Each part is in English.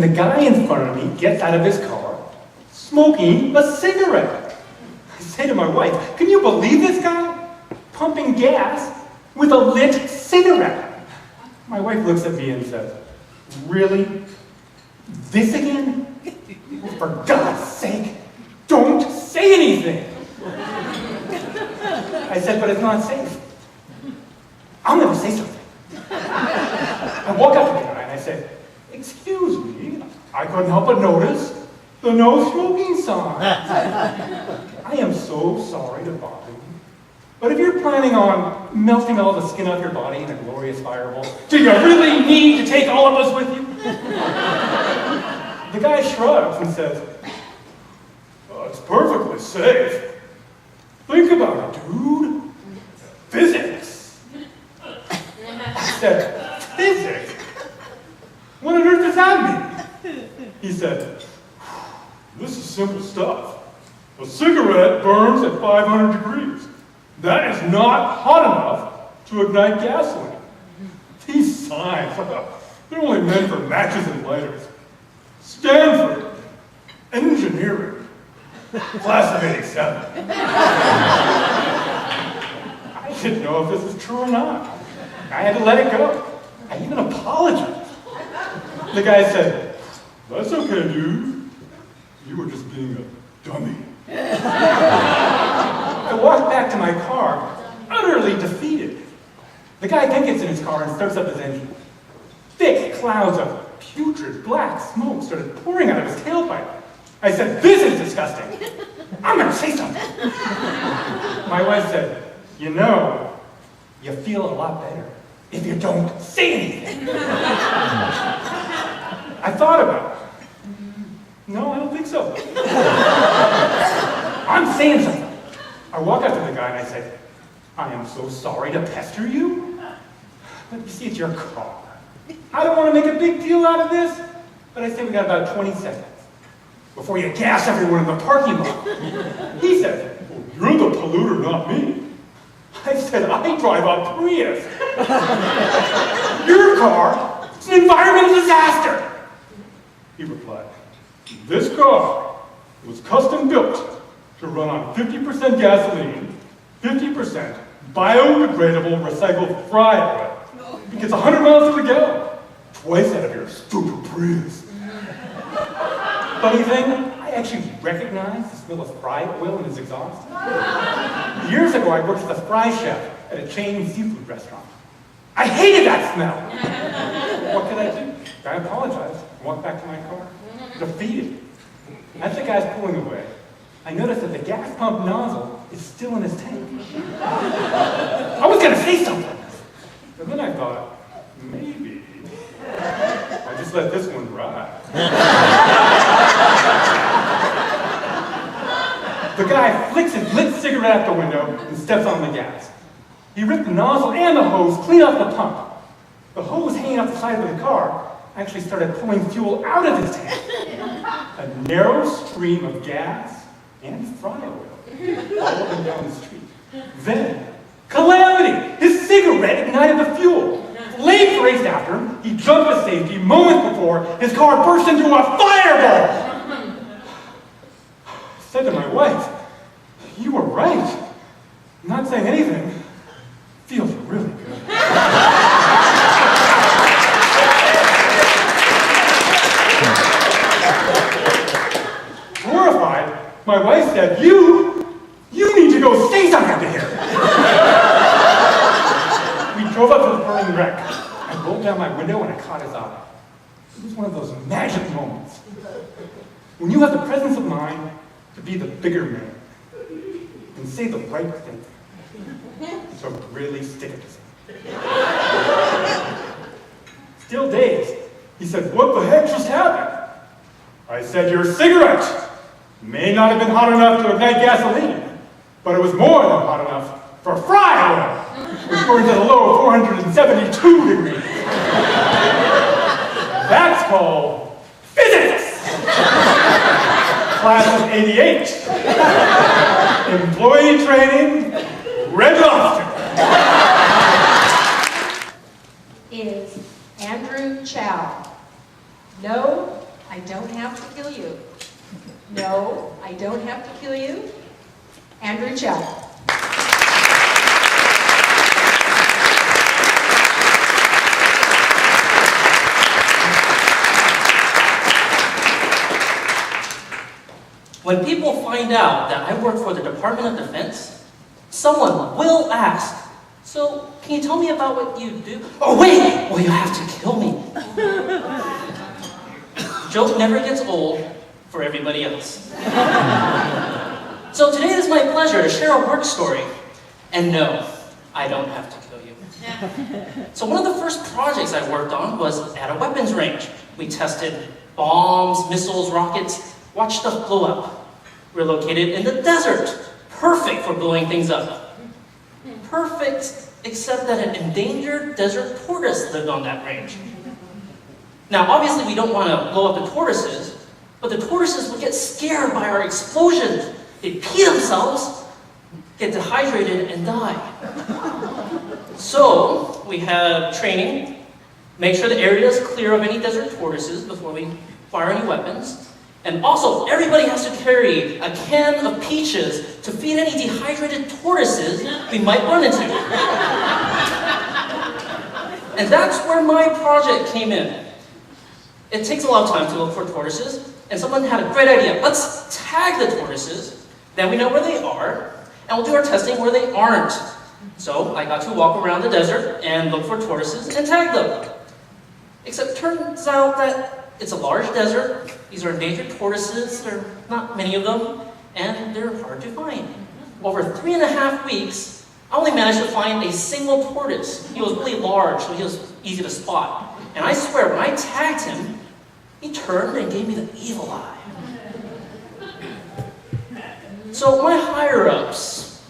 guy in front of me gets out of his car, smoking a cigarette. I say to my wife, can you believe this guy? Pumping gas with a lit cigarette. My wife looks at me and says, really? This again? For God's sake, don't say anything. I said, but it's not safe. I'm going to say something. I walk up to the guy and I say, excuse me, I couldn't help but notice the no smoking sign. I am so sorry to bother you, but if you're planning on melting all the skin off your body in a glorious fireball, do you really need to take all of us with you? The guy shrugs and says, oh, it's perfectly safe. Think about it, dude. Physics. I said, physics? What on earth does that mean? He said, this is simple stuff. A cigarette burns at 500 degrees. That is not hot enough to ignite gasoline. These signs, they're only meant for matches and lighters. Stanford, engineering, class of '87. I didn't know if this was true or not. I had to let it go. I even apologized. The guy said, that's okay, dude. You were just being a dummy. I walked back to my car, utterly defeated. The guy then gets in his car and starts up his engine. Thick clouds of putrid black smoke started pouring out of his tailpipe. I said, this is disgusting. I'm going to say something. My wife said, you know, you feel a lot better if you don't say anything. I thought about it. No, I don't think so. I'm saying something. I walk up to the guy and I say, I am so sorry to pester you, but you see, it's your car. I don't want to make a big deal out of this, but I say we got about 20 seconds before you gas everyone in the parking lot. He said, well, you're the polluter, not me. I said, I drive a Prius. Your car is an environmental disaster. He replied, this car was custom built to run on 50% gasoline, 50% biodegradable recycled fry oil. It gets 100 miles to the gallon, twice out of your stupid Prius. Funny thing, I actually recognized the smell of fry oil in his exhaust. Years ago, I worked as a fry chef at a chain seafood restaurant. I hated that smell. What could I do? I apologized, walked back to my car, defeated. As the guy's pulling away, I noticed that the gas pump nozzle is still in his tank. I was going to say something, but then I thought, maybe I just let this one ride. The guy flicks his lit cigarette out the window and steps on the gas. He ripped the nozzle and the hose clean off the pump. The hose hanging off the side of the car actually started pulling fuel out of his tank. A narrow stream of gas and fry oil followed him down the street. Then, calamity! His cigarette ignited the fuel. Flames raced after him. He jumped to safety moments before his car burst into a fireball. I said to my wife, you were right. Not saying anything feels really good. Horrified, my wife said, you need to go say something to him. We drove up to the burning wreck. I rolled down my window and I caught his eye. It was one of those magic moments when you have the presence of mind to be the bigger man and say the right thing. So really stick it to something. Still dazed, he said, what the heck just happened? I said, your cigarette may not have been hot enough to ignite gasoline, but it was more than hot enough for fry oil, which burns at a low of 472 degrees. That's called physics! Class of '88. Employee training, Red Lobster. Is Andrew Chow. No, have to kill you. No, I don't have to kill you. Andrew Chow. When people find out that I work for the Department of Defense, someone will ask, so can you tell me about what you do? Oh wait, well you have to kill me. Joke never gets old for everybody else. So today it is my pleasure to share a work story. And no, I don't have to kill you. So one of the first projects I worked on was at a weapons range. We tested bombs, missiles, rockets, watch stuff blow up. We're located in the desert. Perfect for blowing things up. Perfect, except that an endangered desert tortoise lived on that range. Now, obviously we don't want to blow up the tortoises, but the tortoises would get scared by our explosions. They'd pee themselves, get dehydrated, and die. So, we have training, make sure the area is clear of any desert tortoises before we fire any weapons. And also, everybody has to carry a can of peaches to feed any dehydrated tortoises we might run into. And that's where my project came in. It takes a lot of time to look for tortoises, and someone had a great idea. Let's tag the tortoises, then we know where they are, and we'll do our testing where they aren't. So I got to walk around the desert and look for tortoises and tag them. Except it turns out that it's a large desert. These are endangered tortoises. There are not many of them, and they're hard to find. Over 3.5 weeks, I only managed to find a single tortoise. He was really large, so he was easy to spot. And I swear, when I tagged him, he turned and gave me the evil eye. So my higher-ups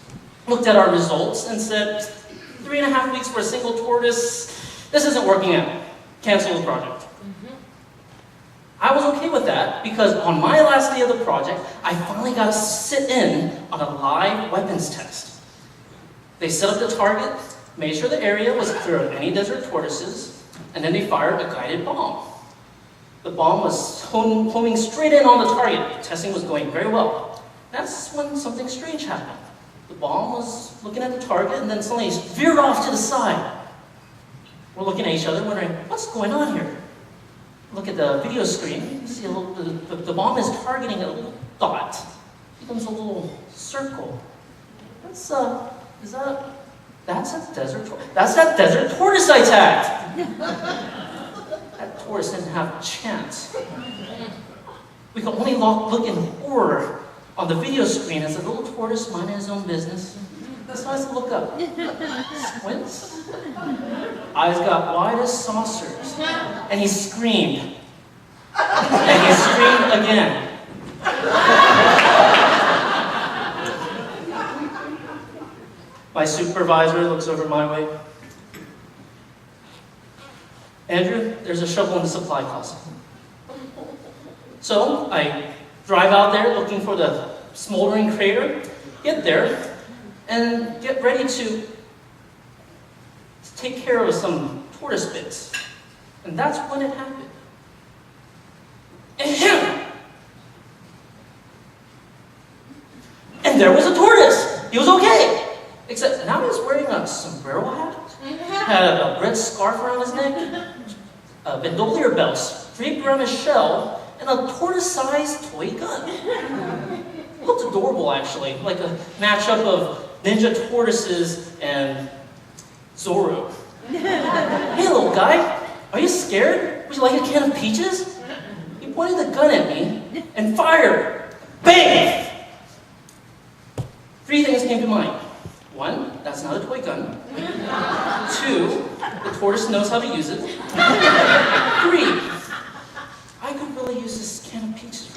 looked at our results and said, 3.5 weeks for a single tortoise, this isn't working out. Cancel the project. I was okay with that because on my last day of the project, I finally got to sit in on a live weapons test. They set up the target, made sure the area was clear of any desert tortoises, and then they fired a guided bomb. The bomb was homing straight in on the target. The testing was going very well. That's when something strange happened. The bomb was looking at the target and then suddenly veered off to the side. We're looking at each other wondering, what's going on here? Look at the video screen, see the bomb is targeting a little dot. It becomes a little circle. That's a desert tortoise. That's that desert tortoise I tagged. That tortoise didn't have a chance. We could only look in horror on the video screen as a little tortoise minding his own business. Decides to look up. Squints. Eyes got wide as saucers. And he screamed. And he screamed again. My supervisor looks over my way. Andrew, there's a shovel in the supply closet. So I drive out there looking for the smoldering crater, get there, and get ready to take care of some tortoise bits. And that's when it happened. And there was a tortoise. He was okay. Except now he's wearing a sombrero hat, had a red scarf around his neck, a bandolier belt draped around his shell, and a tortoise-sized toy gun. It looked adorable, actually, like a matchup of ninja tortoises and Zorro. Hey, little guy, are you scared? Would you like a can of peaches? He pointed the gun at me and fired. Bang! 3 things came to mind. 1, that's not a toy gun. 2, the tortoise knows how to use it. 3, I could really use this can of peaches.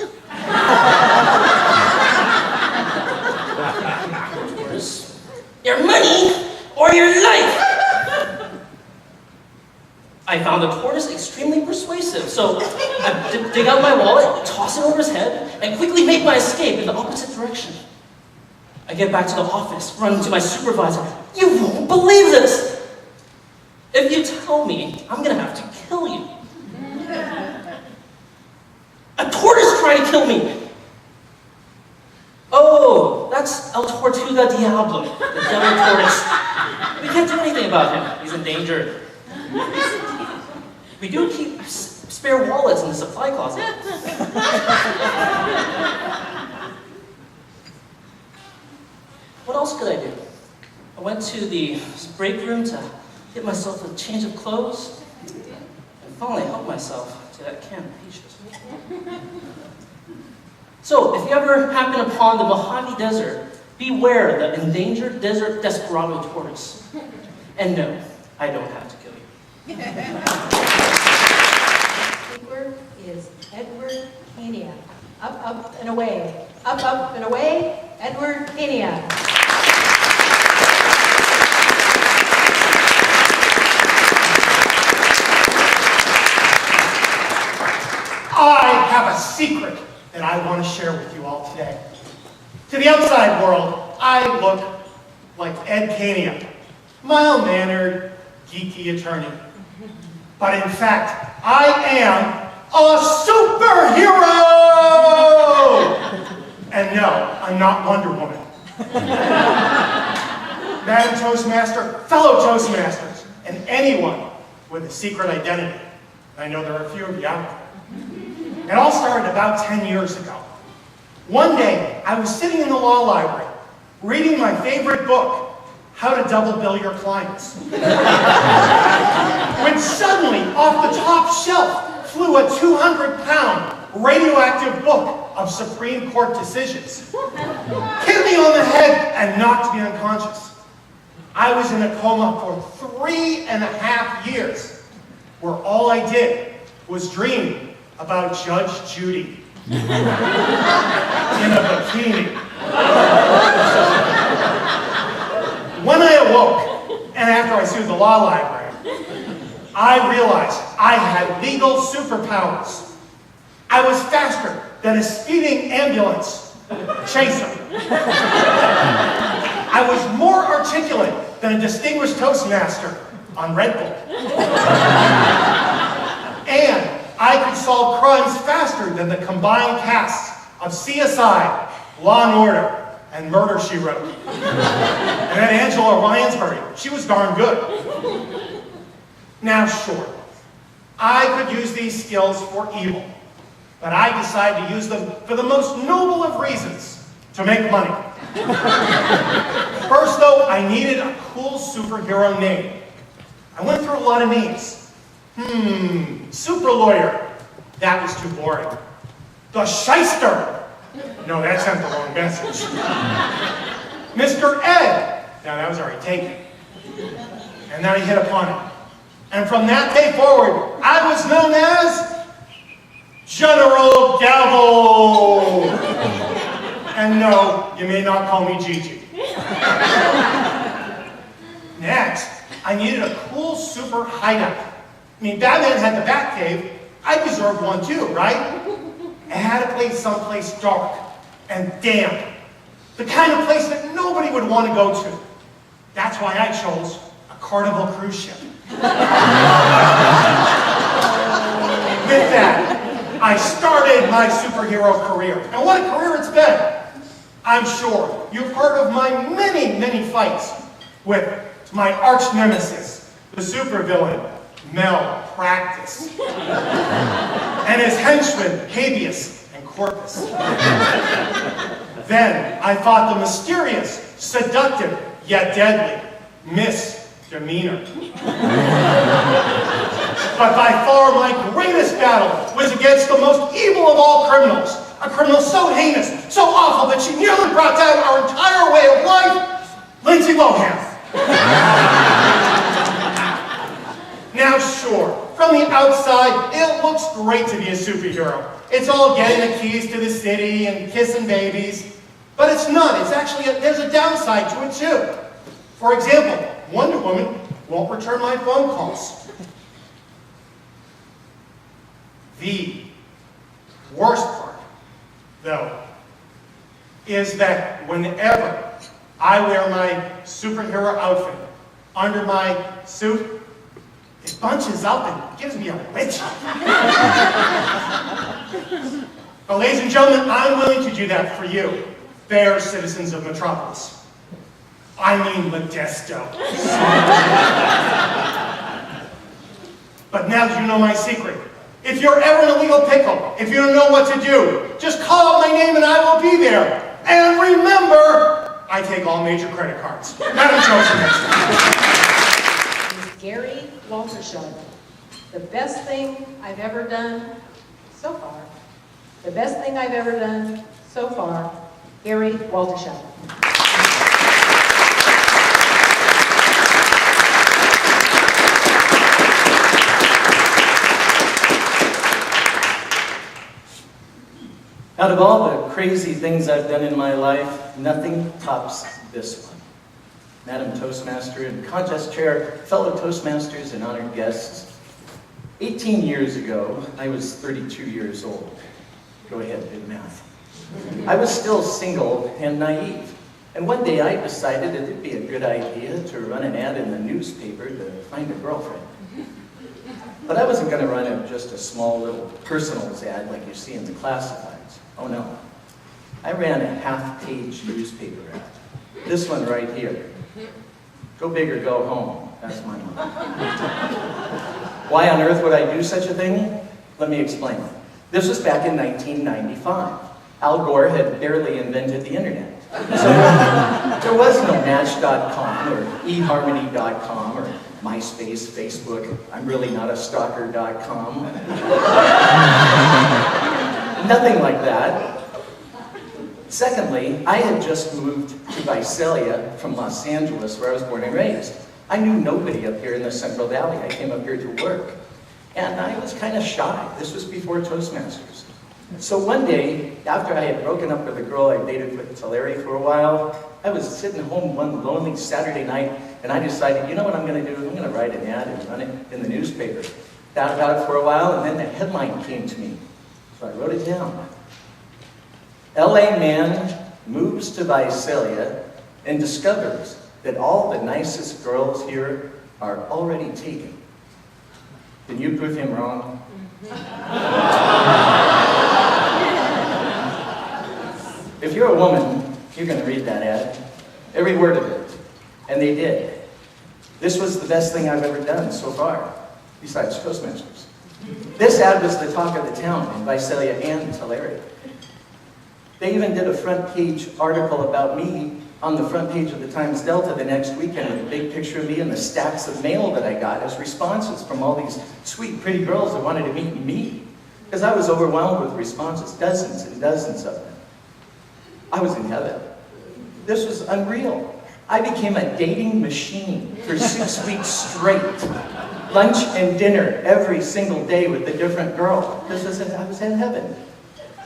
Tortoise, your money or your life! I found the tortoise extremely persuasive, so I dig out my wallet, toss it over his head, and quickly make my escape in the opposite direction. I get back to the office, run to my supervisor. You won't believe this! If you tell me, I'm gonna have to kill you. A tortoise tried to kill me! Oh, that's El Tortuga Diablo, the devil tortoise. We can't do anything about him. He's endangered. We do keep spare wallets in the supply closet. What else could I do? I went to the break room to get myself a change of clothes and finally helped myself to that can of peaches. So, if you ever happen upon the Mojave Desert, beware the endangered desert desperado tortoise. And no, I don't have to kill you. Speaker is Edward Kania. Up, up, and away. Up, up, and away. Edward Kania. I have a secret that I want to share with you all today. To the outside world, I look like Ed Kania, mild-mannered, geeky attorney. But in fact, I am a superhero! And no, I'm not Wonder Woman. Madam Toastmaster, fellow Toastmasters, and anyone with a secret identity. I know there are a few of you out there. It all started about 10 years ago. One day, I was sitting in the law library, reading my favorite book, How to Double Bill Your Clients. When suddenly, off the top shelf, flew a 200-pound radioactive book of Supreme Court decisions. Hit me on the head and knocked me unconscious. I was in a coma for 3.5 years, where all I did was dream about Judge Judy in a bikini. When I awoke, and after I sued the law library, I realized I had legal superpowers. I was faster than a speeding ambulance chaser. I was more articulate than a distinguished Toastmaster on Red Bull. And I could solve crimes faster than the combined casts of CSI, Law and Order, and Murder, She Wrote. And then Angela Ryansbury, she was darn good. Now, sure, I could use these skills for evil, but I decided to use them for the most noble of reasons, to make money. First, though, I needed a cool superhero name. I went through a lot of names. Super lawyer. That was too boring. The shyster. No, that sent the wrong message. Mr. Ed. Now, that was already taken. And then I hit upon it. And from that day forward, I was known as General Gavel. And no, you may not call me Gigi. Next, I needed a cool super hideout. I mean, Batman had the Batcave. I deserved one too, right? I had to play someplace dark and damp. The kind of place that nobody would want to go to. That's why I chose a Carnival cruise ship. With that, I started my superhero career. And what a career it's been. I'm sure you've heard of my many, many fights with my arch nemesis, the supervillain, Mel Practice, and his henchmen, Habeas and Corpus. Then I fought the mysterious, seductive, yet deadly Misdemeanor. But by far my greatest battle was against the most evil of all criminals, a criminal so heinous, so awful that she nearly brought down our entire way of life, Lindsay Lohan. Now sure, from the outside, it looks great to be a superhero. It's all getting the keys to the city and kissing babies. But it's not. It's actually, there's a downside to it too. For example, Wonder Woman won't return my phone calls. The worst part, though, is that whenever I wear my superhero outfit under my suit, it bunches up and gives me a witch. But ladies and gentlemen, I'm willing to do that for you, fair citizens of Metropolis. I mean Modesto. But now that you know my secret, if you're ever in a legal pickle, if you don't know what to do, just call out my name and I will be there. And remember, I take all major credit cards. Madam Johnson, next time. Is Gary Waltershaw. The best thing I've ever done so far. The best thing I've ever done so far, Gary Waltershaw. Out of all the crazy things I've done in my life, nothing tops this one. Madam Toastmaster and contest chair, fellow Toastmasters and honored guests. 18 years ago, I was 32 years old. Go ahead, do the math. I was still single and naive. And one day I decided that it'd be a good idea to run an ad in the newspaper to find a girlfriend. But I wasn't going to run just a small little personals ad like you see in the classifieds. Oh no. I ran a half-page newspaper ad. This one right here. Go big or go home. That's mine. Why on earth would I do such a thing? Let me explain. This was back in 1995. Al Gore had barely invented the internet. So there was no Match.com or eHarmony.com or MySpace, Facebook, I'm really not a stalker.com. Nothing like that. Secondly, I had just moved to Visalia from Los Angeles, where I was born and raised. I knew nobody up here in the Central Valley. I came up here to work. And I was kind of shy. This was before Toastmasters. So one day, after I had broken up with a girl I dated with Tulare for a while, I was sitting home one lonely Saturday night, and I decided, you know what I'm going to do? I'm going to write an ad and run it in the newspaper. Thought about it for a while, and then the headline came to me. So I wrote it down. LA man moves to Visalia and discovers that all the nicest girls here are already taken. Can you prove him wrong? If you're a woman, you're going to read that ad. Every word of it. And they did. This was the best thing I've ever done so far, besides Toastmasters. This ad was the talk of the town in Visalia and Tulare. They even did a front page article about me on the front page of the Times Delta the next weekend with a big picture of me and the stacks of mail that I got as responses from all these sweet, pretty girls that wanted to meet me. Because I was overwhelmed with responses, dozens and dozens of them. I was in heaven. This was unreal. I became a dating machine for 6 weeks straight. Lunch and dinner every single day with a different girl. Because I was in heaven.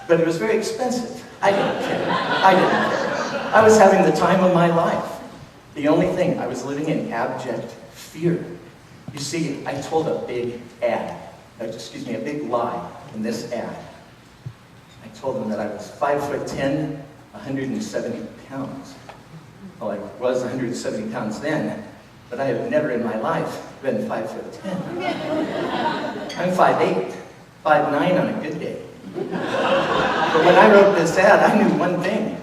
But it was very expensive. I didn't care. I didn't care. I was having the time of my life. The only thing, I was living in abject fear. You see, I told a big a big lie in this ad. I told them that I was 5'10", 170 pounds. Well, I was 170 pounds then, but I have never in my life been 5'10". I'm 5'8", 5'9" on a good day. But when I wrote this ad, I knew one thing.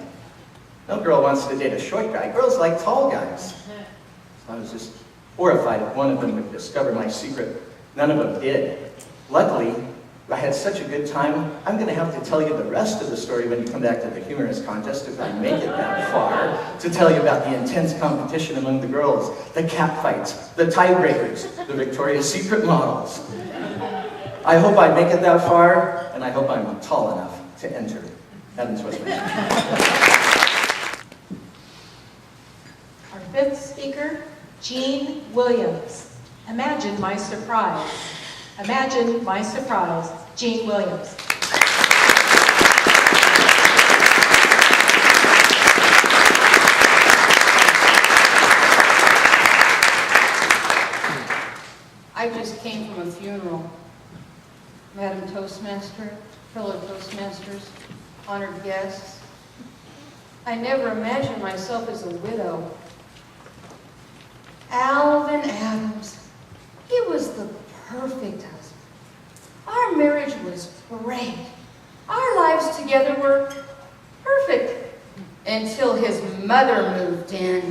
No girl wants to date a short guy. Girls like tall guys. So I was just horrified if one of them would discover my secret. None of them did. Luckily, I had such a good time, I'm going to have to tell you the rest of the story when you come back to the humorous contest, if I make it that far, to tell you about the intense competition among the girls, the cat fights, the tiebreakers, the Victoria's Secret models. I hope I make it that far, and I hope I'm tall enough to enter. Madam Toastmaster. Our fifth speaker, Gene Williams. Imagine my surprise. Imagine my surprise, Gene Williams. I just came from a funeral. Madam Toastmaster, fellow Toastmasters, honored guests. I never imagined myself as a widow. Alvin Adams, he was the perfect husband. Our marriage was great. Our lives together were perfect until his mother moved in.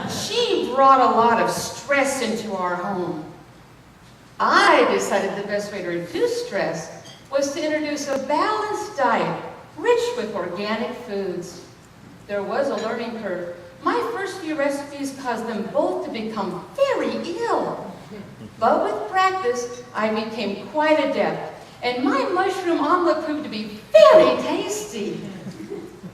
She brought a lot of stress into our home. I decided the best way to reduce stress was to introduce a balanced diet, rich with organic foods. There was a learning curve. My first few recipes caused them both to become very ill. But with practice, I became quite adept, and my mushroom omelet proved to be very tasty.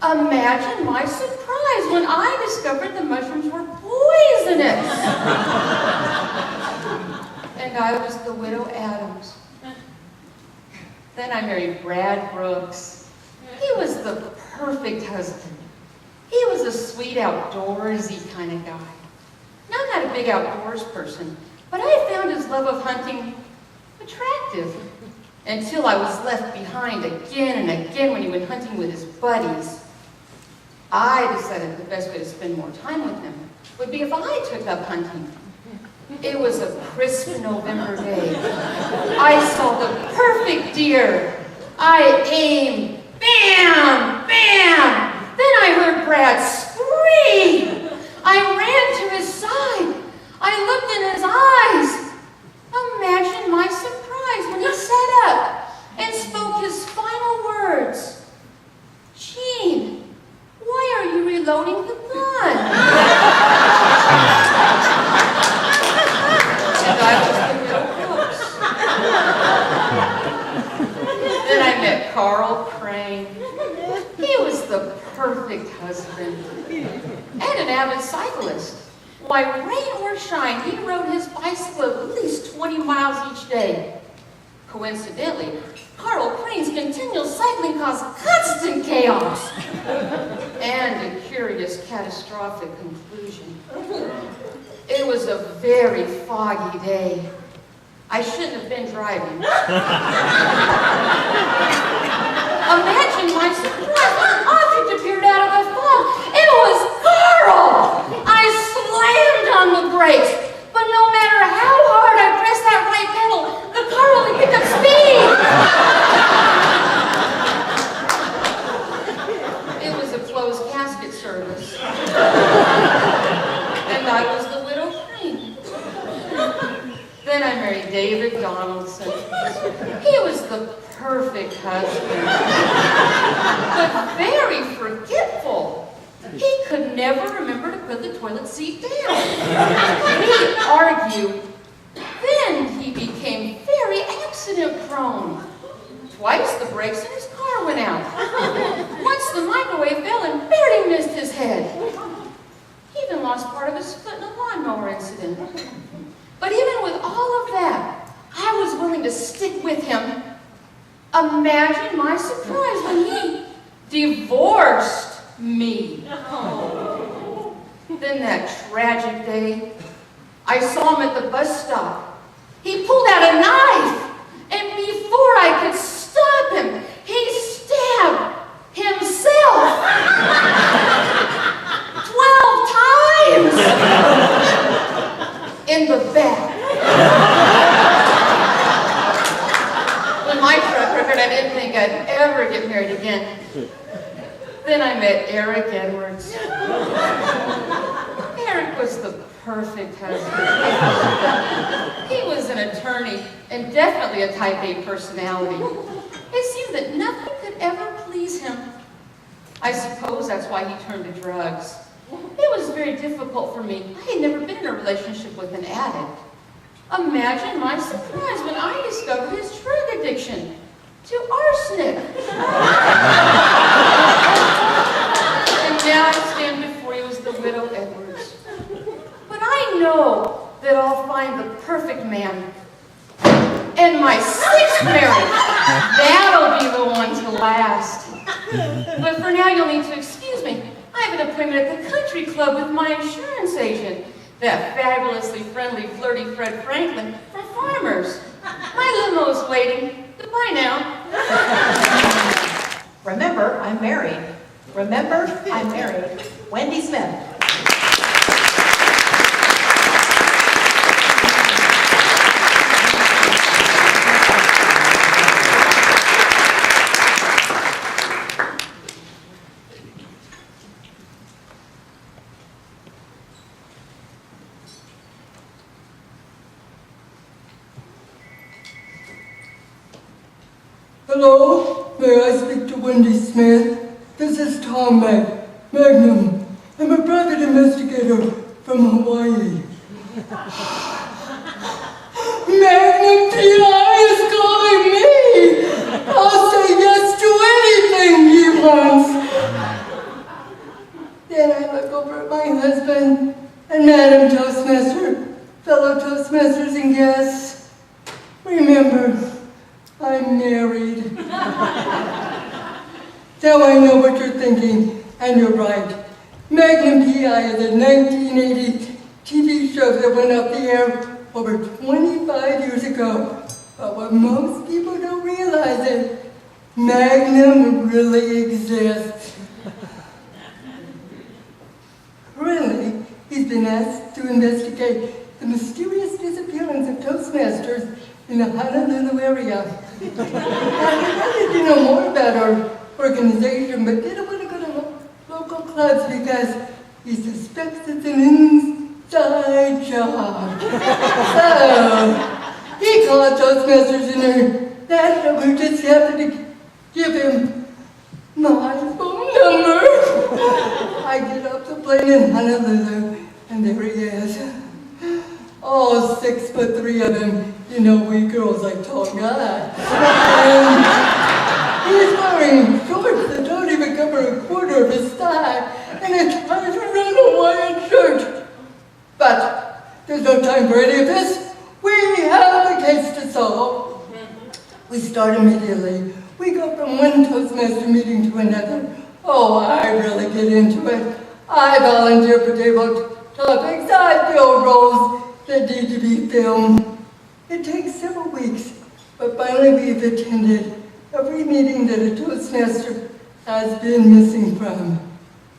Imagine my surprise when I discovered the mushrooms were poisonous. And I was the widow Adams. Then I married Brad Brooks. He was the perfect husband. He was a sweet, outdoorsy kind of guy. Now, I'm not a big outdoors person, but I found his love of hunting attractive until I was left behind again and again when he went hunting with his buddies. I decided the best way to spend more time with him would be if I took up hunting. It was a crisp November day. I saw the perfect deer. I aimed. Bam! Bam! Then I heard Brad scream. I ran to his side. I looked in his eyes. Imagine my surprise when he sat up and spoke his final words. Gene, why are you reloading the gun? And I was the widow Brooks. Then I met Carl Crane. He was the perfect husband and an avid cyclist. Why, rain or shine, he rode his bicycle at least 20 miles each day. Coincidentally, Carl Crane's continual cycling caused constant chaos and a curious catastrophic conclusion. It was a very foggy day. I shouldn't have been driving. Imagine my surprise when an object appeared out of the fog. It was Carl! I slammed on the brakes, but no matter how hard I pressed that right pedal, the car only picked up speed. It was a closed casket service. And I was the widow Crane. Then I married David Donaldson. He was the perfect husband, but very forgetful. He could never remember to put the toilet seat down. We argued. Then he became very accident-prone. Twice the brakes in his car went out. Once the microwave fell and barely missed his head. He even lost part of his foot in a lawnmower incident. But even with all of that, I was willing to stick with him. Imagine my surprise when he divorced me. Then that tragic day, I saw him at the bus stop. He pulled out a knife, and before I could stop him, he stabbed himself 12 times in the back. With my track record, I didn't think I'd ever get married again. Then I met Eric Edwards. Eric was the perfect husband. He was an attorney and definitely a type A personality. It seemed that nothing could ever please him. I suppose that's why he turned to drugs. It was very difficult for me. I had never been in a relationship with an addict. Imagine my surprise when I discovered his drug addiction to arsenic. And now I stand before you as the widow Edwards. But I know that I'll find the perfect man. And my sixth marriage, that'll be the one to last. But for now, you'll need to excuse me. I have an appointment at the country club with my insurance agent, that fabulously friendly, flirty Fred Franklin from Farmers. My limo's waiting. Goodbye now. Remember, I'm married. Remember, I'm married. Wendy Smith. Hello, may I speak to Wendy Smith? This is Tom Magnum. I'm a private investigator from Hawaii. Magnum P.I. is calling me! I'll say yes to anything he wants. Then I look over at my husband and Madam Toastmaster, fellow Toastmasters and guests. Remember, I'm married. Now I know what you're thinking, and you're right. Magnum P.I. is a 1980 TV show that went off the air over 25 years ago. But what most people don't realize is Magnum really exists. Currently, he's been asked to investigate the mysterious disappearance of Toastmasters in the Honolulu area. I wanted to know more about our organization, but didn't want to go to local clubs because he suspects it's an inside job. So, he called Toastmasters International, who just happened to give him my phone number. I get off the plane in Honolulu, and there he is. All 6'3" of him. You know, we girls like tall guys. And he's wearing shorts that don't even cover a quarter of his thigh, and a tight around Hawaiian shirt. But there's no time for any of this. We have a case to solve. We start immediately. We go from one Toastmaster meeting to another. Oh, I really get into it. I volunteer for table topics. I fill roles that need to be filmed. It takes several weeks, but finally we've attended every meeting that a Toastmaster has been missing from.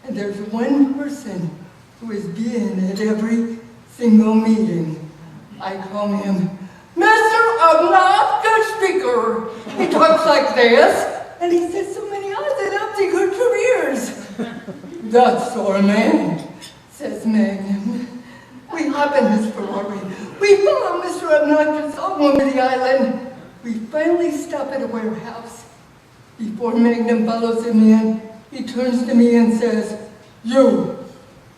And there's one person who has been at every single meeting. I call him Mr. Obnoxious Speaker. He talks like this, and he says so many odds and ends he good careers. That sort of man, says Magnum. We hop in his Ferrari. We follow Mr. Obnoxious all over the island. We finally stop at a warehouse. Before Magnum follows him in, he turns to me and says, "You,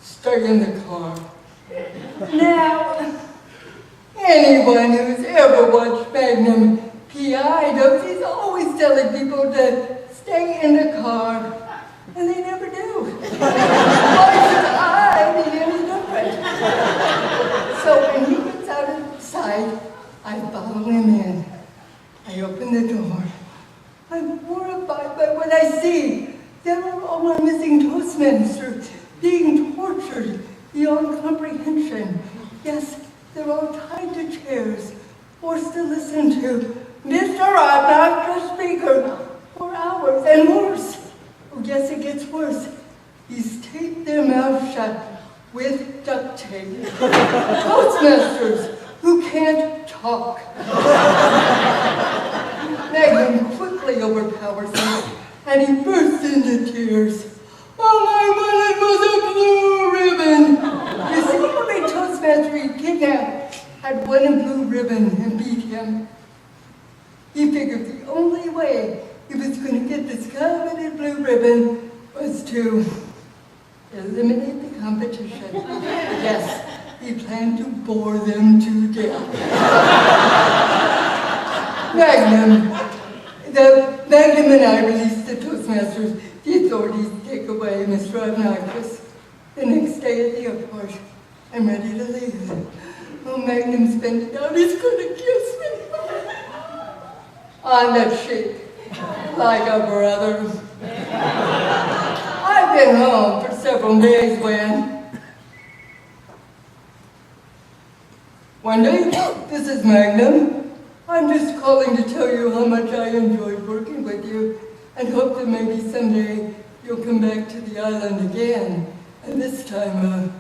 stay in the car." Now, anyone who's ever watched Magnum P.I. knows he's always telling people to stay in the car, and they never do. Why should I be any different? So when he gets out of sight, I follow him in. I open the door. I'm horrified by what I see. There are all our missing Toastmasters being tortured beyond comprehension. Yes, they're all tied to chairs, forced to listen to Mr. Obnoxious Speaker for hours and worse. Oh, yes, it gets worse. He's taped their mouths shut with duct tape. Toastmasters who can't talk. Magnum quickly overpowers him, and he bursts into tears. All I wanted was a blue ribbon. You see, every Toastmaster he kidnapped had one blue ribbon and beat him. He figured the only way he was going to get this coveted blue ribbon was to eliminate the competition. Yes, he planned to bore them to death. Magnum and I released the Toastmasters. The authorities take away Mr. Obnoxious. The next day at the airport, I'm ready to leave. Oh, Magnum's bending down. He's going to kiss me. On the cheek, like a brother. I've been home for several days Wendy, this is Magnum. I'm just calling to tell you how much I enjoyed working with you and hope that maybe someday you'll come back to the island again. And this time,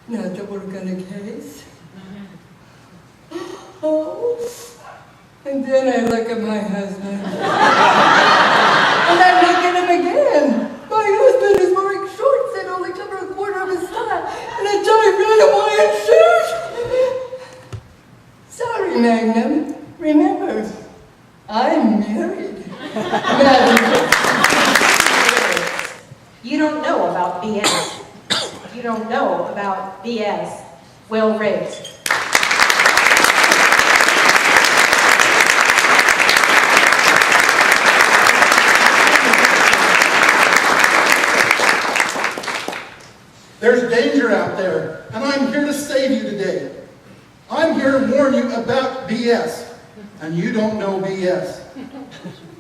not to work on a case. Oh. And then I look at my husband. And I look at him again. My husband is wearing shorts that only cover a quarter of his thigh and a tight red Hawaiian shirt. Sorry, Magnum. Remember, I'm married. don't know about BS. You don't know about BS. Well raised. There's danger out there, and I'm here to save you today. I'm here to warn you about BS, and you don't know BS.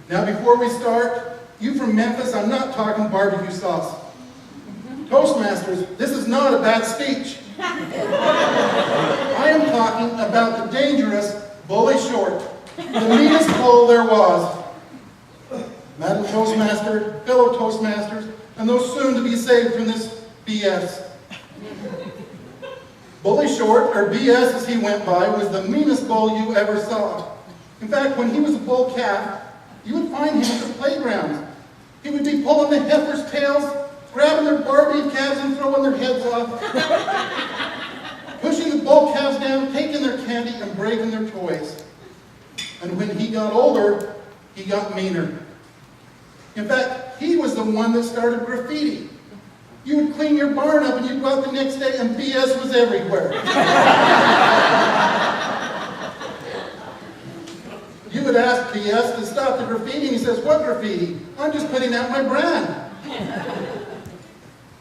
Now, before we start, you from Memphis, I'm not talking barbecue sauce. Toastmasters, this is not a bad speech. I am talking about the dangerous Bully Short, the meanest bull there was. Madam Toastmaster, fellow Toastmasters, and those soon to be saved from this BS. Bully Short, or BS as he went by, was the meanest bull you ever saw. In fact, when he was a bull calf, you would find him at the playground. He would be pulling the heifers' tails, grabbing their Barbie calves and throwing their heads off, pushing the bull calves down, taking their candy and breaking their toys. And when he got older, he got meaner. In fact, he was the one that started graffiti. You would clean your barn up and you'd go out the next day and BS was everywhere. You would ask BS to stop the graffiti and he says, "What graffiti? I'm just putting out my brand."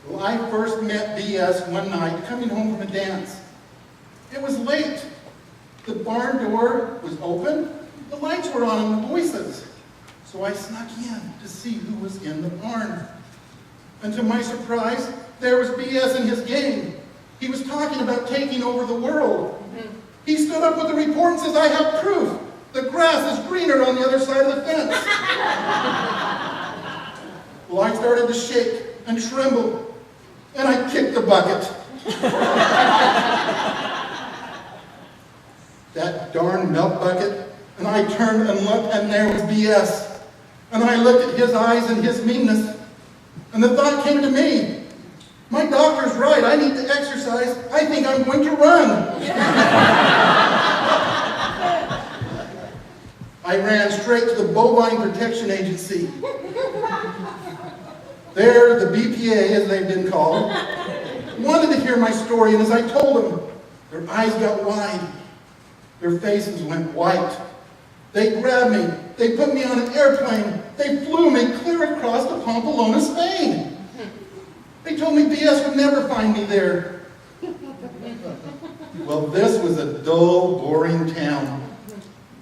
Well, I first met BS one night coming home from a dance. It was late. The barn door was open, the lights were on and the voices. So I snuck in to see who was in the barn. And to my surprise, there was BS in his game. He was talking about taking over the world. He stood up with the report and says, "I have proof. The grass is greener on the other side of the fence." Well, I started to shake and tremble, and I kicked the bucket. That darn milk bucket, and I turned and looked, and there was BS. And I looked at his eyes and his meanness, and the thought came to me, my doctor's right, I need to exercise. I think I'm going to run. I ran straight to the Bovine Protection Agency. There, the BPA, as they've been called, wanted to hear my story, and as I told them, their eyes got wide. Their faces went white. They grabbed me. They put me on an airplane. They flew me clear across to Pamplona, Spain. They told me BS would never find me there. Well, this was a dull, boring town.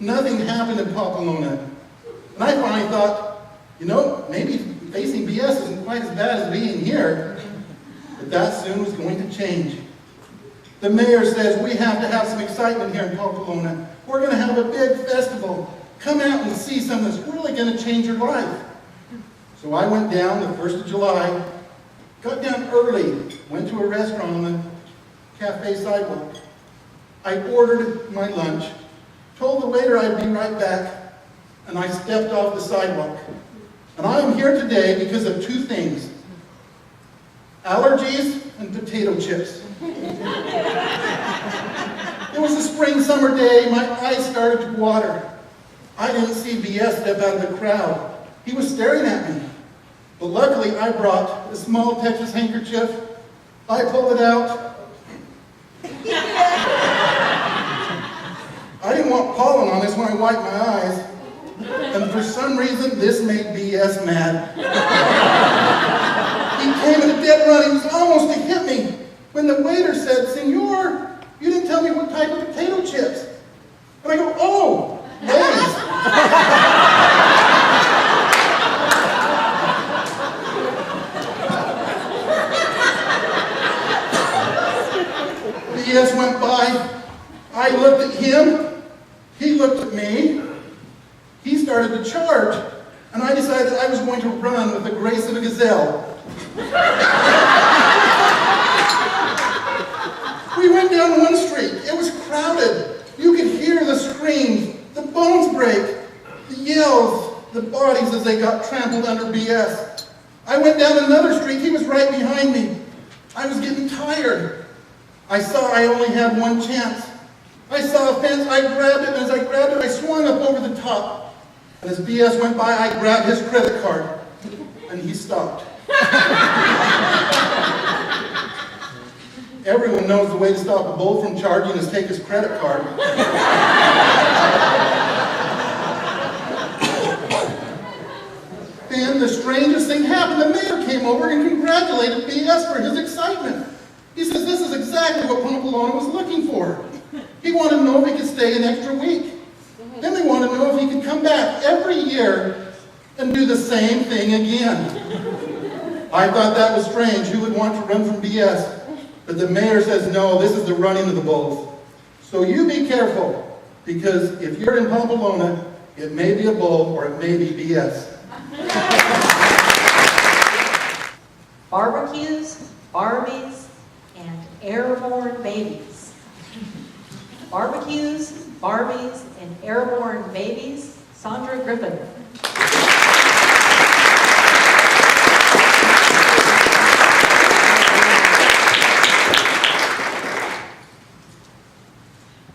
Nothing happened in Pamplona. And I finally thought, you know, maybe facing BS isn't quite as bad as being here. But that soon was going to change. The mayor says we have to have some excitement here in Pamplona. We're going to have a big festival. Come out and see something that's really going to change your life. So I went down the 1st of July, got down early, went to a restaurant on the cafe sidewalk. I ordered my lunch, told the waiter I'd be right back, and I stepped off the sidewalk. And I am here today because of two things: allergies and potato chips. It was a spring summer day, my eyes started to water. I didn't see BS step out of the crowd. He was staring at me. But luckily I brought a small Texas handkerchief. I pulled it out. I didn't want pollen on this when I wiped my eyes. And for some reason, this made BS mad. He came in a dead run. He was almost to hit me when the waiter said, "Senor, you didn't tell me what type of potato chips." And I go, "Oh, Lay's." BS went by. I looked at him. He looked at me. He started to charge. And I decided I was going to run with the grace of a gazelle. We went down one street. It was crowded. You could hear the screams, the bones break, the yells, the bodies as they got trampled under BS. I went down another street. He was right behind me. I was getting tired. I saw I only had one chance. I saw a fence. I grabbed it, and as I grabbed it, I swung up over the top. And as BS went by, I grabbed his credit card, and he stopped. Everyone knows the way to stop a bull from charging is take his credit card. Then the strangest thing happened. The mayor came over and congratulated BS for his excitement. He says this is exactly what Pamplona was looking for. He wanted to know if he could stay an extra week. Then they wanted to know if he could come back every year and do the same thing again. I thought that was strange. Who would want to run from BS? But the mayor says, no, this is the running of the bulls. So you be careful, because if you're in Pamplona, it may be a bull or it may be BS. Barbecues, Barbies, and airborne babies. Barbecues, Barbies, and airborne babies. Sandra Griffin.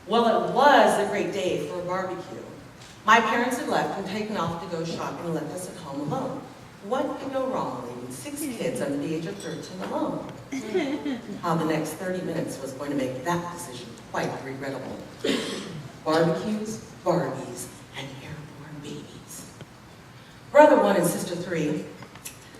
Well, it was a great day for a barbecue. My parents had left and taken off to go shopping and left us at home alone. What could go wrong leaving 6 kids under the age of 13 alone? How the next 30 minutes was going to make that decision quite regrettable. Barbecues, Barbies, and airborne babies. Brother 1 and sister 3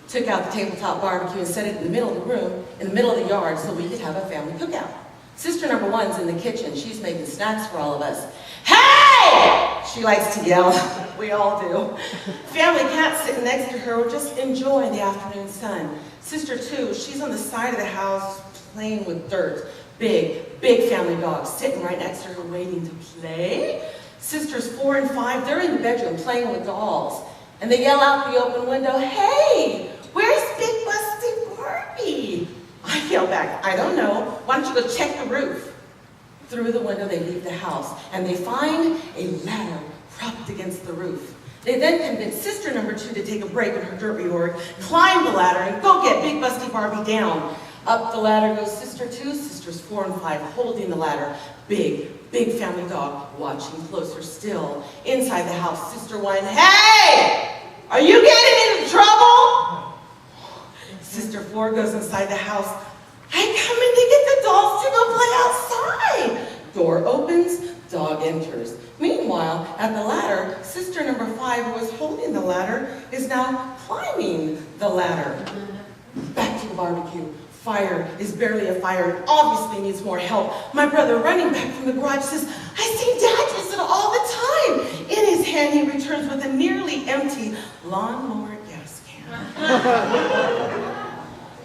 took out the tabletop barbecue and set it in the middle of the room, in the middle of the yard, so we could have a family cookout. Sister number 1's in the kitchen. She's making snacks for all of us. Hey! She likes to yell. We all do. Family cat sitting next to her will just enjoy the afternoon sun. Sister 2, she's on the side of the house playing with dirt. Big family dog sitting right next to her waiting to play. Sisters 4 and 5, they're in the bedroom playing with dolls. And they yell out the open window, hey, where's Big Busty Barbie? I yell back, I don't know. Why don't you go check the roof? Through the window, they leave the house, and they find a ladder propped against the roof. They then convince sister number 2 to take a break in her dirt reorg, climb the ladder, and go get Big Busty Barbie down. Up the ladder goes sister 2, sisters 4 and 5 holding the ladder. Big family dog watching closer still. Inside the house, sister 1, hey! Are you getting into trouble? Sister 4 goes inside the house. I come in to get the dolls to go play outside. Door opens, dog enters. Meanwhile, at the ladder, sister number 5, who was holding the ladder, is now climbing the ladder. Back to the barbecue. Fire is barely a fire and obviously needs more help. My brother, running back from the garage, says, I see Dad use it all the time. In his hand, he returns with a nearly empty lawnmower gas can.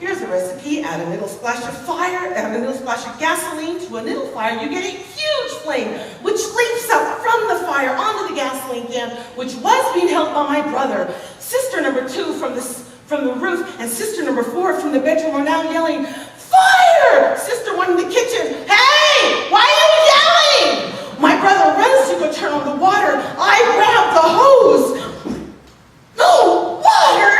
Here's a recipe. Add a little splash of fire, add a little splash of gasoline to a little fire. You get a huge flame, which leaps up from the fire onto the gasoline can, which was being held by my brother. Sister number 2 from the roof, and sister number 4 from the bedroom are now yelling, fire! Sister 1 in the kitchen, hey! Why are you yelling? My brother runs to go turn on the water. I grab the hose. No water!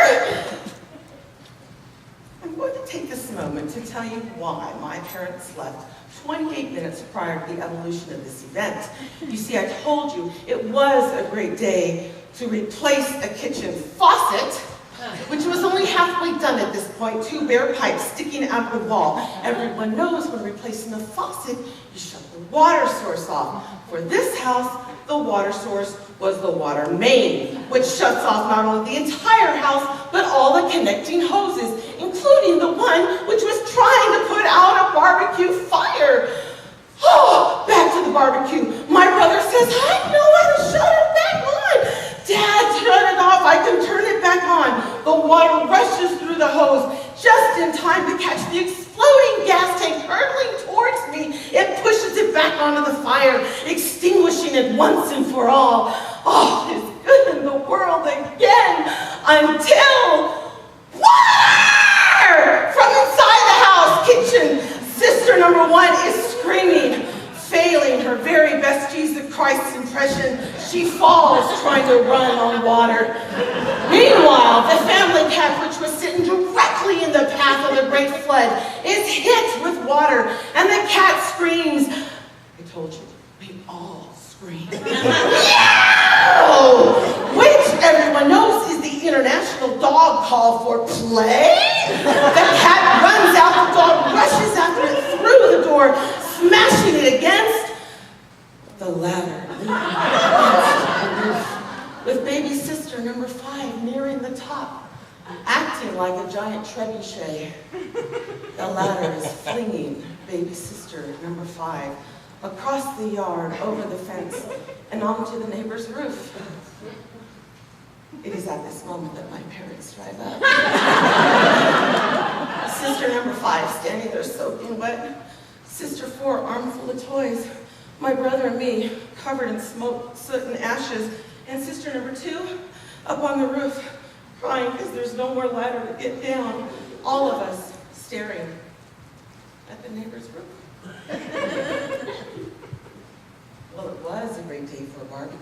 I'm going to take this moment to tell you why my parents left 28 minutes prior to the evolution of this event. You see, I told you it was a great day to replace a kitchen faucet, which was only halfway done at this point, 2 bare pipes sticking out of the wall. Everyone knows when replacing the faucet, you shut the water source off. For this house, the water source was the water main, which shuts off not only the entire house, but all the connecting hoses, including the one which was trying to put out a barbecue fire. Oh, back to the barbecue. My brother says, I know how to shut it back on. Dad, turn it off. I can turn it back on. The water rushes through the hose just in time to catch the exploding gas tank hurtling towards me. It pushes it back onto the fire, extinguishing it once and for all. All is good in the world again until water! From inside the house kitchen, sister number 1 is screaming. Failing her very best Jesus Christ impression, she falls trying to run on water. Meanwhile, the family cat, which was sitting directly in the path of the great flood, is hit with water, and the cat screams. I told you, we all scream. Meow! Which everyone knows is the international dog call for play. The cat runs out, the dog rushes after it through the door, smashing it against the ladder. With baby sister number 5 nearing the top, acting like a giant trebuchet. The ladder is flinging baby sister number 5 across the yard, over the fence, and onto the neighbor's roof. It is at this moment that my parents drive up. Sister number 5 standing there soaking wet. Sister 4 armful of toys. My brother and me covered in smoke, soot, and ashes. And sister number 2 up on the roof crying because there's no more ladder to get down. All of us staring at the neighbor's roof. Well, it was a great day for a barbecue.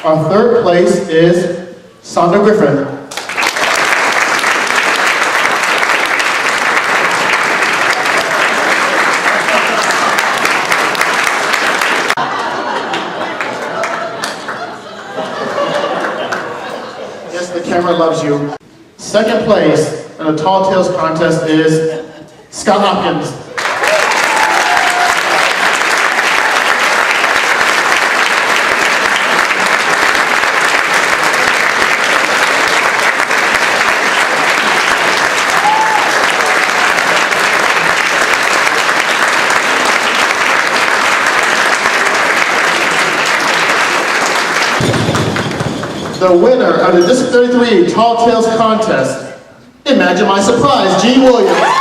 Our third place is Sonda Griffin. Yes, the camera loves you. Second place in the Tall Tales contest is Scott Hopkins. The winner of the District 33 Tall Tales contest. Imagine my surprise, Gene Williams.